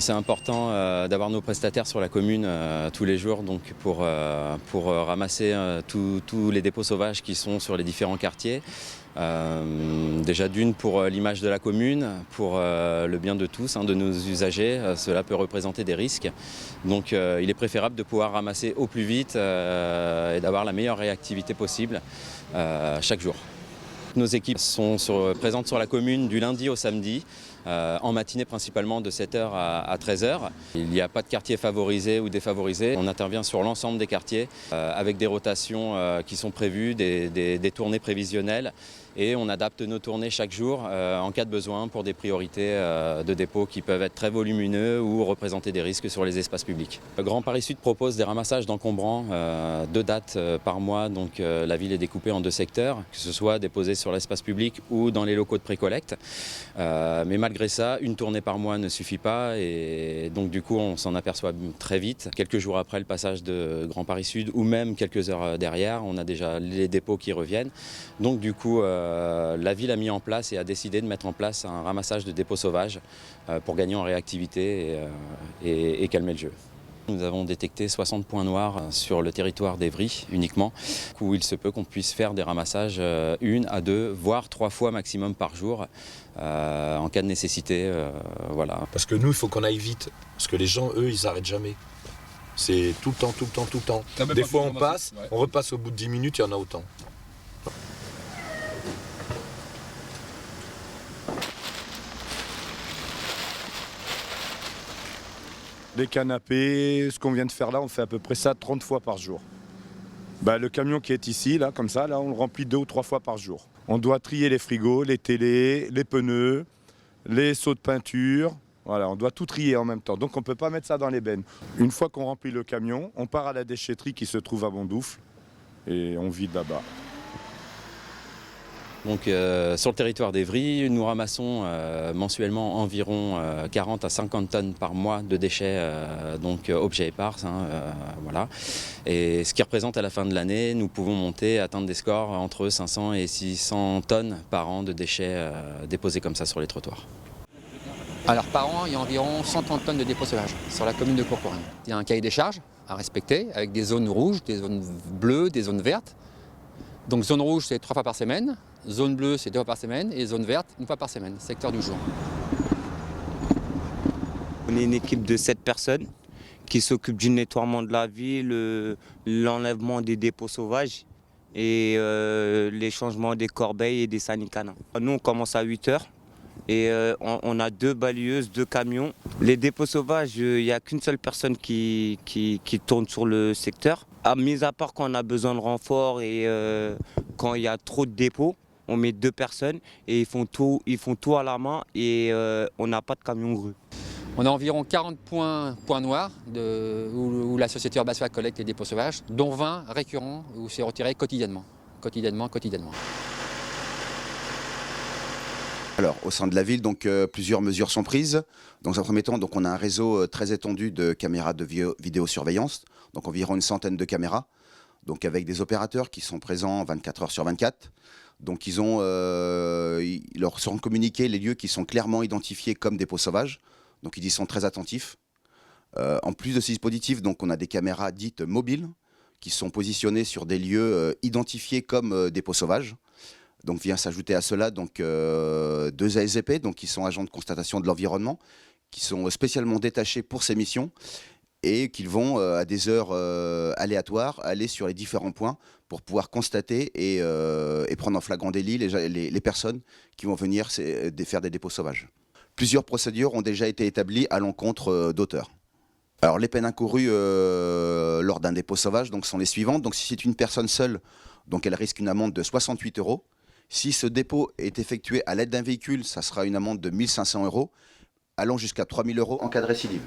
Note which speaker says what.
Speaker 1: C'est important d'avoir nos prestataires sur la commune tous les jours donc pour ramasser tous les dépôts sauvages qui sont sur les différents quartiers. Déjà d'une pour l'image de la commune, pour le bien de tous, de nos usagers, cela peut représenter des risques. Donc il est préférable de pouvoir ramasser au plus vite et d'avoir la meilleure réactivité possible chaque jour. Nos équipes sont présentes sur la commune du lundi au samedi, en matinée principalement de 7h à 13h. Il n'y a pas de quartier favorisé ou défavorisé. On intervient sur l'ensemble des quartiers avec des rotations qui sont prévues, des tournées prévisionnelles. Et on adapte nos tournées chaque jour en cas de besoin pour des priorités de dépôt qui peuvent être très volumineux ou représenter des risques sur les espaces publics. Le Grand Paris Sud propose des ramassages d'encombrants 2 dates par mois. Donc la ville est découpée en 2 secteurs, que ce soit déposé sur l'espace public ou dans les locaux de précollecte. Mais malgré ça, une tournée par mois ne suffit pas et donc du coup on s'en aperçoit très vite. Quelques jours après le passage de Grand Paris Sud ou même quelques heures derrière, on a déjà les dépôts qui reviennent. Donc du coup, la ville a mis en place et a décidé de mettre en place un ramassage de dépôts sauvages pour gagner en réactivité et calmer le jeu. Nous avons détecté 60 points noirs sur le territoire d'Evry uniquement, où il se peut qu'on puisse faire des ramassages 1 à 2, voire 3 fois maximum par jour en cas de nécessité. Voilà.
Speaker 2: Parce que nous, il faut qu'on aille vite, parce que les gens, eux, ils n'arrêtent jamais. C'est tout le temps, tout le temps, tout le temps. Des fois on passe, on repasse au bout de 10 minutes, il y en a autant.
Speaker 3: Les canapés, ce qu'on vient de faire là, on fait à peu près ça 30 fois par jour. Le camion qui est ici, là, comme ça, là, on le remplit 2 ou 3 fois par jour. On doit trier les frigos, les télés, les pneus, les seaux de peinture. Voilà, on doit tout trier en même temps. Donc on ne peut pas mettre ça dans les bennes. Une fois qu'on remplit le camion, on part à la déchetterie qui se trouve à Bondoufle et on vide là-bas.
Speaker 1: Donc sur le territoire d'Evry, nous ramassons mensuellement environ 40 à 50 tonnes par mois de déchets, donc objets épars. Voilà. Et ce qui représente à la fin de l'année, nous pouvons monter, atteindre des scores entre 500 et 600 tonnes par an de déchets déposés comme ça sur les trottoirs.
Speaker 4: Alors par an, il y a environ 130 tonnes de dépôts sauvages sur la commune de Courcouronnes. Il y a un cahier des charges à respecter avec des zones rouges, des zones bleues, des zones vertes. Donc zone rouge, c'est 3 fois par semaine, zone bleue, c'est 2 fois par semaine, et zone verte, 1 fois par semaine, secteur du jour.
Speaker 5: On est une équipe de 7 personnes qui s'occupe du nettoiement de la ville, l'enlèvement des dépôts sauvages et les changements des corbeilles et des sanicanes. Nous, on commence à 8h et on a 2 balayeuses, 2 camions. Les dépôts sauvages, il n'y a qu'une seule personne qui tourne sur le secteur. Mis à part quand on a besoin de renfort et quand il y a trop de dépôts, on met 2 personnes et ils font tout à la main et on n'a pas de camion grue.
Speaker 4: On a environ 40 points noirs où la société Urbasfa collecte les dépôts sauvages, dont 20 récurrents où c'est retiré quotidiennement.
Speaker 6: Alors, au sein de la ville, donc, plusieurs mesures sont prises. Dans un premier temps, donc, on a un réseau très étendu de caméras de vidéosurveillance, donc environ une centaine de caméras, donc avec des opérateurs qui sont présents 24 heures sur 24. Donc, ils leur seront communiqués les lieux qui sont clairement identifiés comme dépôts sauvages. Donc, ils y sont très attentifs. En plus de ces dispositifs, donc, on a des caméras dites mobiles qui sont positionnées sur des lieux identifiés comme dépôts sauvages. Donc vient s'ajouter à cela donc, 2 ASVP, donc qui sont agents de constatation de l'environnement, qui sont spécialement détachés pour ces missions et qui vont à des heures aléatoires aller sur les différents points pour pouvoir constater et prendre en flagrant délit les personnes qui vont venir faire des dépôts sauvages. Plusieurs procédures ont déjà été établies à l'encontre d'auteurs. Alors les peines encourues lors d'un dépôt sauvage donc, sont les suivantes. Donc si c'est une personne seule, donc elle risque une amende de 68 €. Si ce dépôt est effectué à l'aide d'un véhicule, ça sera une amende de 1 500 €, allant jusqu'à 3 000 € en cas de récidive.